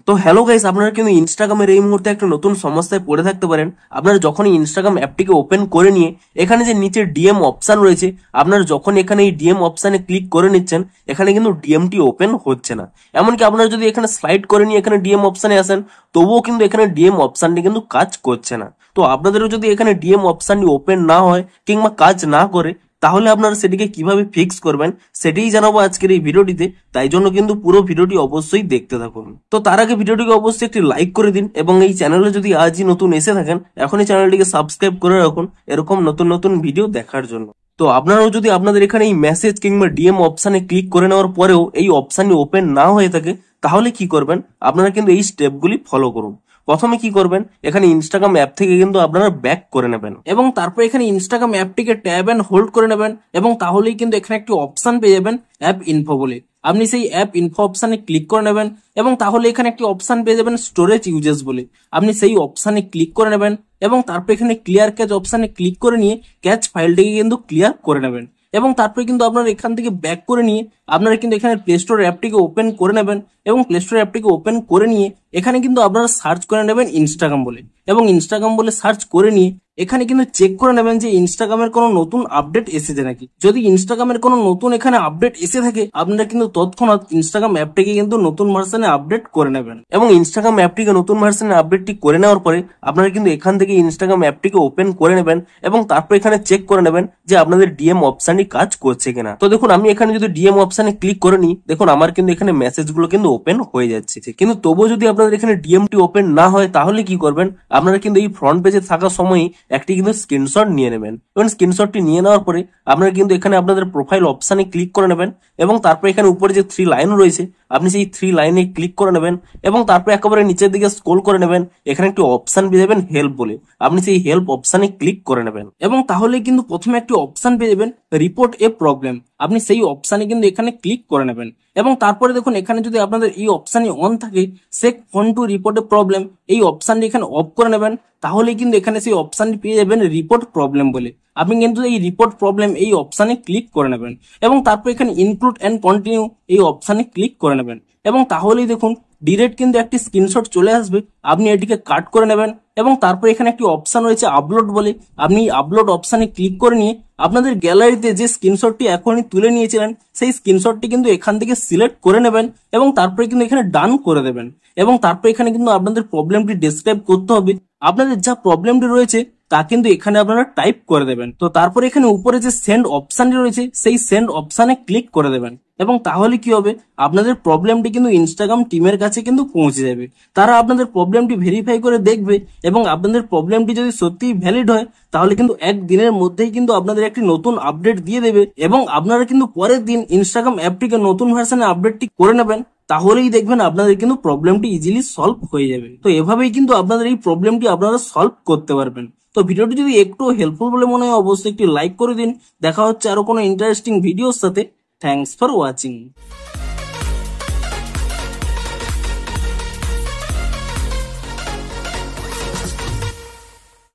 তো hello guys, আপনারা কিন্তু ইনস্টাগ্রামের এই মুহূর্তে একটা নতুন সমস্যায় পড়ে থাকতে পারেন। আপনারা যখনই ইনস্টাগ্রাম অ্যাপটিকে ওপেন করে নিয়ে এখানে যে নিচে ডিএম অপশন রয়েছে, আপনারা যখন এখানে এই ডিএম অপশনে ক্লিক করে নিচ্ছেন, এখানে কিন্তু ডিএমটি ওপেন হচ্ছে না। এমনকি আপনারা যদি এখানে স্লাইড করে নিয়ে এখানে ডিএম অপশনে আসেন, তবুও কিন্তু এখানে ডিএম অপশনটি কিন্তু কাজ করছে না। তো আপনাদেরও যদি এখানে ডিএম অপশনটি ওপেন না হয় কিংবা কাজ না করে, তাহলে আপনারা সেটিকে কিভাবে ফিক্স করবেন সেটাই জানাবো আজকের এই ভিডিওটিতে। তাই জন্য কিন্তু পুরো ভিডিওটি অবশ্যই দেখতে থাকুন। তো তার আগে ভিডিওটিকে অবশ্যই একটি লাইক করে দিন এবং এই চ্যানেলে যদি আজই নতুন এসে থাকেন, এখনই চ্যানেলটিকে সাবস্ক্রাইব করে রাখুন এরকম নতুন নতুন ভিডিও দেখার জন্য। তো আপনারাও যদি আপনাদের এখানে এই মেসেজ কিংবা ডিএম অপশনে ক্লিক করে নেওয়ার পরেও এই অপশনটি ওপেন না হয়ে থাকে, তাহলে কি করবেন? আপনারা কিন্তু এই স্টেপগুলি ফলো করুন। প্রথমে কি করবেন, এখানে ইনস্টাগ্রাম অ্যাপ থেকে কিন্তু আপনারা ব্যাক করে নেবেন এবং তারপর এখানে ইনস্টাগ্রাম অ্যাপটিকে ট্যাব এন্ড হোল্ড করে নেবেন এবং তাহলেই কিন্তু এখানে একটি অপশন পেয়ে যাবেন অ্যাপ ইনফো বলে। আপনি সেই অ্যাপ ইনফো অপশনে ক্লিক করে নেবেন এবং তাহলে এখানে একটি অপশন পেয়ে যাবেন স্টোরেজ ইউজেস বলে। আপনি সেই অপশনে ক্লিক করে নেবেন এবং তারপর এখানে ক্লিয়ার ক্যাচ অপশনে ক্লিক করে নিয়ে ক্যাচ ফাইলটিকে কিন্তু ক্লিয়ার করে নেবেন এবং তারপরে কিন্তু আপনারা এখান থেকে ব্যাক করে নিয়ে আপনারা কিন্তু এখানে প্লে স্টোর অ্যাপটিকে ওপেন করে নেবেন এবং প্লে স্টোর অ্যাপটিকে ওপেন করে নিয়ে এখানে কিন্তু আপনারা সার্চ করে নেবেন ইনস্টাগ্রাম বলে এবং ইনস্টাগ্রাম বলে সার্চ করে নিয়ে এখানে কিন্তু চেক করে নেবেন যে ইনস্টাগ্রামের কোনো নতুন আপডেট এসেছে নাকি। যদি ইনস্টাগ্রামের কোনো নতুন এখানে আপডেট এসে থাকে, আপনারা কিন্তু তৎক্ষণাৎ ইনস্টাগ্রাম অ্যাপটিকে কিন্তু নতুন ভার্সনে আপডেট করে নেবেন এবং ইনস্টাগ্রাম অ্যাপটিকে নতুন ভার্সনে আপডেটটি করে নেওয়ার পরে আপনারা কিন্তু এখান থেকে ইনস্টাগ্রাম অ্যাপটিকে ওপেন করে নেবেন এবং তারপর এখানে চেক করে নেবেন যে আপনাদের ডিএম অপশনটি কাজ করছে কিনা। তো দেখুন, আমি এখানে যদি ডিএম অপশনে ক্লিক করে নিই, দেখুন আমার কিন্তু এখানে মেসেজগুলো কিন্তু ওপেন হয়ে যাচ্ছে। কিন্তু তবুও যদি আপনাদের এখানে ডিএমটি ওপেন না হয়, তাহলে কি করবেন? আপনারা কিন্তু এই ফ্রন্ট পেজে থাকার সময়ই একটি কিন্তু স্ক্রিনশট নিয়ে নেবেন এবং স্ক্রিনশটটি নিয়ে নেওয়ার পরে আপনারা কিন্তু এখানে আপনাদের প্রোফাইল অপশনে ক্লিক করে নেবেন এবং তারপর এখানে উপরে যে 3 লাইন রয়েছে, আপনি সেই 3 লাইনে ক্লিক করে নেবেন এবং তারপর একেবারে নিচের দিকে স্ক্রল করে নেবেন। এখানে একটি অপশন পেয়ে যাবেন হেল্প বলে, আপনি সেই হেল্প অপশনে ক্লিক করে নেবেন এবং তাহলে কিন্তু প্রথমে একটি অপশন পেয়ে যাবেন রিপোর্ট এ প্রবলেম। আপনি সেই অপশনে কিন্তু এখানে ক্লিক করে নেবেন এবং তারপরে দেখুন এখানে যদি আপনাদের এই অপশনই অন থাকে, shake phone to report a problem, এই অপশনটি এখানে অফ করে নেবেন। তাহলে কিন্তু এখানে সেই অপশনটি পেয়ে যাবেন রিপোর্ট প্রবলেম বলে। আপনি কিন্তু এই রিপোর্ট প্রবলেম এই অপশনে ক্লিক করে নেবেন এবং তারপর এখানে ইনক্লুড এন্ড কন্টিনিউ এই অপশনে ক্লিক করে নেবেন এবং তাহলেই দেখুন ডিরেক্ট কিন্তু একটি স্ক্রিনশট চলে আসবে। আপনি এটিকে কাট করে নেবেন এবং তারপর এখানে একটি অপশন রয়েছে আপলোড বলে, আপনি আপলোড অপশনে ক্লিক করে নিয়ে আপনাদের গ্যালারিতে যে স্ক্রিনশটটি এখনই তুলে নিয়েছিলেন সেই স্ক্রিনশটটি কিন্তু এখান থেকে সিলেক্ট করে নেবেন এবং তারপরে কিন্তু এখানে ডান করে দেবেন এবং তারপর এখানে কিন্তু আপনাদের প্রবলেমটি ডেসক্রাইব করতে হবে। আপনাদের যা প্রবলেমটি রয়েছে তা কিন্তু এখানে আপনারা টাইপ করে দেবেন। তো তারপর এখানে উপরে যে সেন্ড অপশনটি রয়েছে সেই সেন্ড অপশনে ক্লিক করে দেবেন এবং তাহলে কি হবে, আপনাদের প্রবলেমটি কিন্তু ইনস্টাগ্রাম টিমের কাছে কিন্তু পৌঁছে যাবে। তারা আপনাদের প্রবলেমটি ভেরিফাই করে দেখবে এবং আপনাদের প্রবলেমটি যদি সত্যিই ভ্যালিড হয়, তাহলে কিন্তু একদিনের মধ্যেই কিন্তু আপনাদের একটি নতুন আপডেট দিয়ে দেবে এবং আপনারা কিন্তু পরের দিন ইনস্টাগ্রাম অ্যাপটিকে নতুন ভার্সনে আপডেটটি করে নেবেন। তাহলেই দেখবেন আপনাদের কিন্তু প্রবলেমটি ইজিলি সলভ হয়ে যাবে। তো এভাবেই কিন্তু আপনাদের এই প্রবলেমটি আপনারা সলভ করতে পারবেন। তো ভিডিওটি যদি একটু হেল্পফুল বলে মনে হয়, অবশ্যই একটি লাইক করে দিন। দেখা হচ্ছে আরো কোনো ইন্টারেস্টিং ভিডিওর সাথে। Thanks for watching.